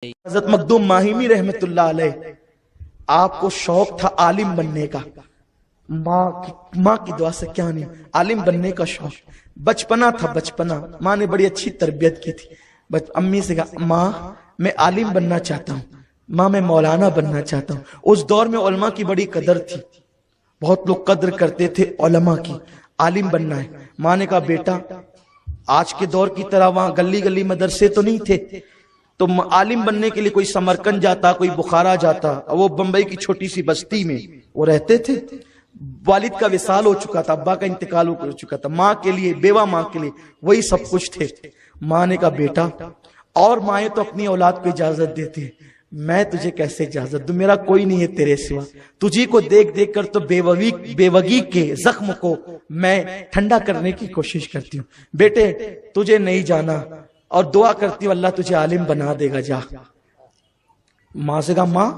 حضرت مخدوم ماہیمی رحمت اللہ علیہ، آپ کو شوق تھا عالم بننے کا، ماں کی دعا سے کیا نہیں، عالم بننے کا شوق، بچپنا تھا، بچپنا ماں نے بڑی اچھی تربیت کی تھی، امی سے کہا ماں میں عالم بننا چاہتا ہوں، ماں میں مولانا بننا چاہتا ہوں۔ اس دور میں علماء کی بڑی قدر تھی، بہت لوگ قدر کرتے تھے علماء کی، عالم بننا ہے۔ ماں نے کہا بیٹا آج کے دور کی طرح وہاں گلی گلی مدرسے تو نہیں تھے، تو عالم بننے کے لیے کوئی سمرقند جاتا، کوئی بخارا جاتا، وہ بمبئی کی چھوٹی سی بستی میں وہ رہتے تھے۔ والد کا وصال ہو چکا تھا، ابا کا انتقال ہو چکا تھا، ماں کے لیے، بیوہ ماں کے لیے وہی سب کچھ تھے۔ ماں نے کہا بیٹا، اور مائیں تو اپنی اولاد کو اجازت دیتے ہیں، میں تجھے کیسے اجازت دوں، میرا کوئی نہیں ہے تیرے سوا، تجھی کو دیکھ دیکھ کر تو بیوگی کے زخم کو میں ٹھنڈا کرنے کی کوشش کرتی ہوں، بیٹے تجھے نہیں جانا، اور دعا کرتی ہوں اللہ تجھے عالم بنا دے گا، جا۔ ماں سے کہا ماں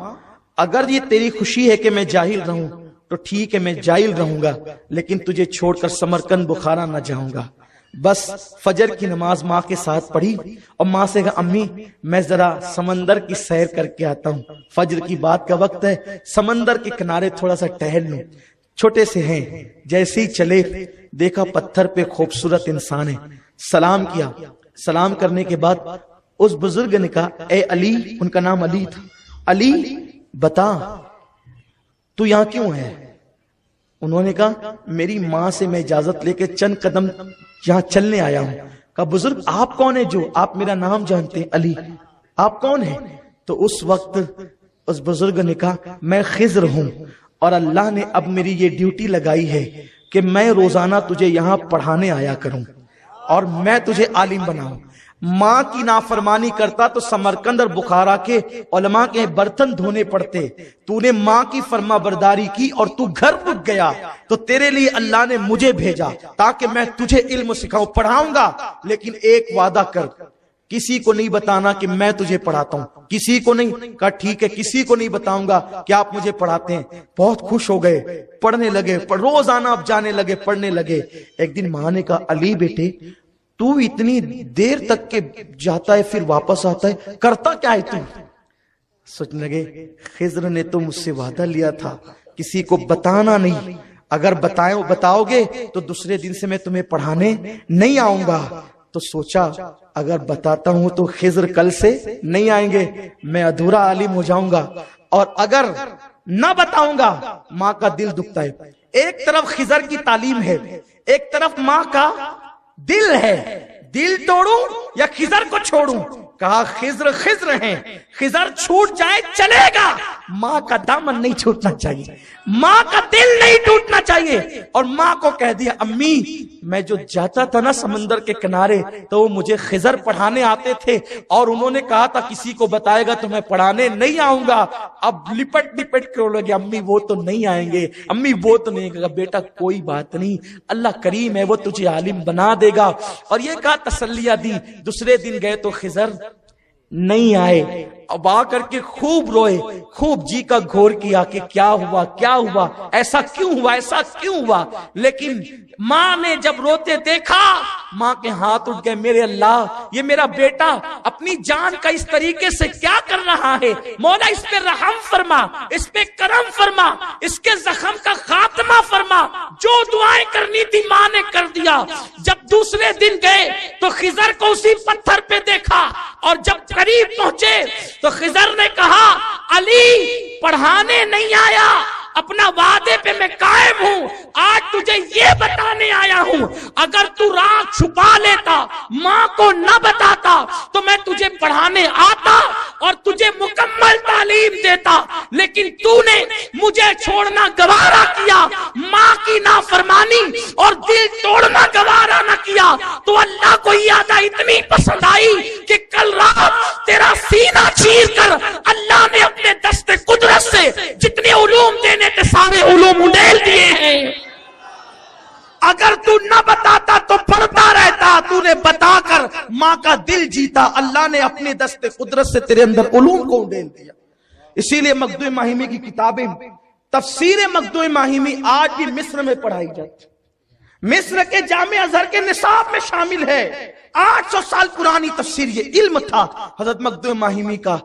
اگر یہ تیری خوشی ہے کہ میں جاہل رہوں تو ٹھیک ہے، میں جاہل رہوں گا، لیکن تجھے چھوڑ کر سمرقند بخارا نہ جاؤں گا۔ بس فجر کی نماز ماں کے ساتھ پڑھی، اور ماں سے کہا امی میں ذرا سمندر کی سیر کر کے آتا ہوں، فجر کی بات کا وقت ہے، سمندر کے کنارے تھوڑا سا ٹہل لوں۔ چھوٹے سے ہیں، جیسے ہی چلے دیکھا پتھر پہ خوبصورت انسان ہے، سلام کیا، سلام کرنے کے بعد اس بزرگ نے کہا اے علی، ان کا نام علی تھا، علی بتا تو یہاں کیوں ہے؟ انہوں نے کہا میری ماں سے میں اجازت لے کے چند قدم یہاں چلنے آیا ہوں۔ کہا بزرگ آپ کون ہیں جو آپ میرا نام جانتے ہیں؟ علی آپ کون ہیں؟ تو اس وقت اس بزرگ نے کہا میں خضر ہوں، اور اللہ نے اب میری یہ ڈیوٹی لگائی ہے کہ میں روزانہ تجھے یہاں پڑھانے آیا کروں اور میں تجھے عالم بناؤں۔ ماں کی نافرمانی کرتا تو سمرقند اور بخارا کے علماء کے برتن دھونے پڑتے، تو نے ماں کی فرما برداری کی اور تو گھر رک گیا، تو تیرے لیے اللہ نے مجھے بھیجا تاکہ میں تجھے علم سکھاؤں، پڑھاؤں گا، لیکن ایک وعدہ کر، کسی کو نہیں بتانا کہ میں تجھے پڑھاتا ہوں، کسی کو نہیں۔ کہا ٹھیک ہے، کسی کو نہیں بتاؤں گا کہ آپ مجھے پڑھاتے ہیں۔ بہت خوش ہو گئے، پڑھنے لگے، روزانہ اب جانے لگے، پڑھنے لگے۔ ایک دن ماں نے کہا علی بیٹے تو اتنی دیر تک کے جاتا ہے پھر واپس آتا ہے، کرتا کیا ہے تو؟ سوچنے لگے خضر نے تو مجھ سے وعدہ لیا تھا کسی کو بتانا نہیں، اگر بتاؤ گے تو دوسرے دن سے میں تمہیں پڑھانے نہیں آؤں گا۔ تو سوچا اگر بتاتا ہوں تو خضر کل سے نہیں آئیں گے، میں ادھورا عالم ہو جاؤں گا، اور اگر نہ بتاؤں گا ماں کا دل دکھتا ہے۔ ایک طرف خضر کی تعلیم ہے، ایک طرف ماں کا دل ہے، دل توڑوں یا خضر کو چھوڑوں؟ کہا خضر خضر ہیں، خضر چھوٹ جائے چلے گا، ماں کا دامن نہیں چھوٹنا چاہیے، ماں کا دل نہیں ٹوٹنا چاہیے۔ اور ماں کو کہہ دیا امی میں جو جاتا تھا نا سمندر کے کنارے تو وہ مجھے خضر پڑھانے آتے تھے، اور انہوں نے کہا تھا کسی کو بتائے گا تو میں پڑھانے نہیں آؤں گا۔ اب لپٹ کرو لگے امی وہ تو نہیں آئیں گے، امی وہ تو نہیں۔ کہا بیٹا کوئی بات نہیں، اللہ کریم ہے، وہ تجھے عالم بنا دے گا۔ اور یہ کہا تسلیہ دی۔ دوسرے دن گئے تو خضر نہیں آئے، اب آ کر کے خوب روئے، خوب جی کا گھور کیا کہ کیا ہوا کیا ہوا، ایسا کیوں ہوا ایسا کیوں ہوا۔ لیکن ماں نے جب روتے دیکھا، ماں کے ہاتھ اٹھ گئے، میرے اللہ یہ میرا بیٹا اپنی جان کا اس طریقے سے کیا کر رہا ہے، مولا اس پہ رحم فرما، اس پہ کرم فرما، اس کے زخم کا خاتمہ فرما۔ جو دعائیں کرنی تھی ماں نے کر دیا۔ جب دوسرے دن گئے تو خضر کو اسی پتھر پہ دیکھا، اور جب قریب پہنچے تو خضر نے کہا علی پڑھانے نہیں آیا، اپنا وعدے پہ میں قائم ہوں، آج تجھے یہ بتانے آیا ہوں اگر تو راز چھپا لیتا، ماں کو نہ بتاتا تو میں تجھے پڑھانے آتا اور تجھے مکمل تعلیم دیتا، لیکن تو نے مجھے چھوڑنا گوارا کیا، ماں کی نافرمانی اور دل توڑنا گوارا نہ کیا، تو اللہ کو یہ ادا اتنی پسند آئی کہ کل رات تیرا سینہ چیر کر اللہ نے اپنے دست قدرت سے جتنے علوم دینے تھے سارے علوم اڈیل دیے ہیں۔ اگر تو نہ بتاتا تو پڑھتا رہتا، تو نے بتا کر ماں کا دل جیتا، اللہ نے اپنے دست قدرت سے تیرے اندر علوم کو اڈیل دیا۔ اسی لیے مخدوم ماہیمی کی کتابیں، تفسیر مخدوم ماہیمی آج بھی مصر میں پڑھائی جاتی، مصر کے جامع ازہر کے نصاب میں شامل ہے. 800 سال پرانی تفسیر، یہ علم تھا حضرت مخدوم ماہمی کا.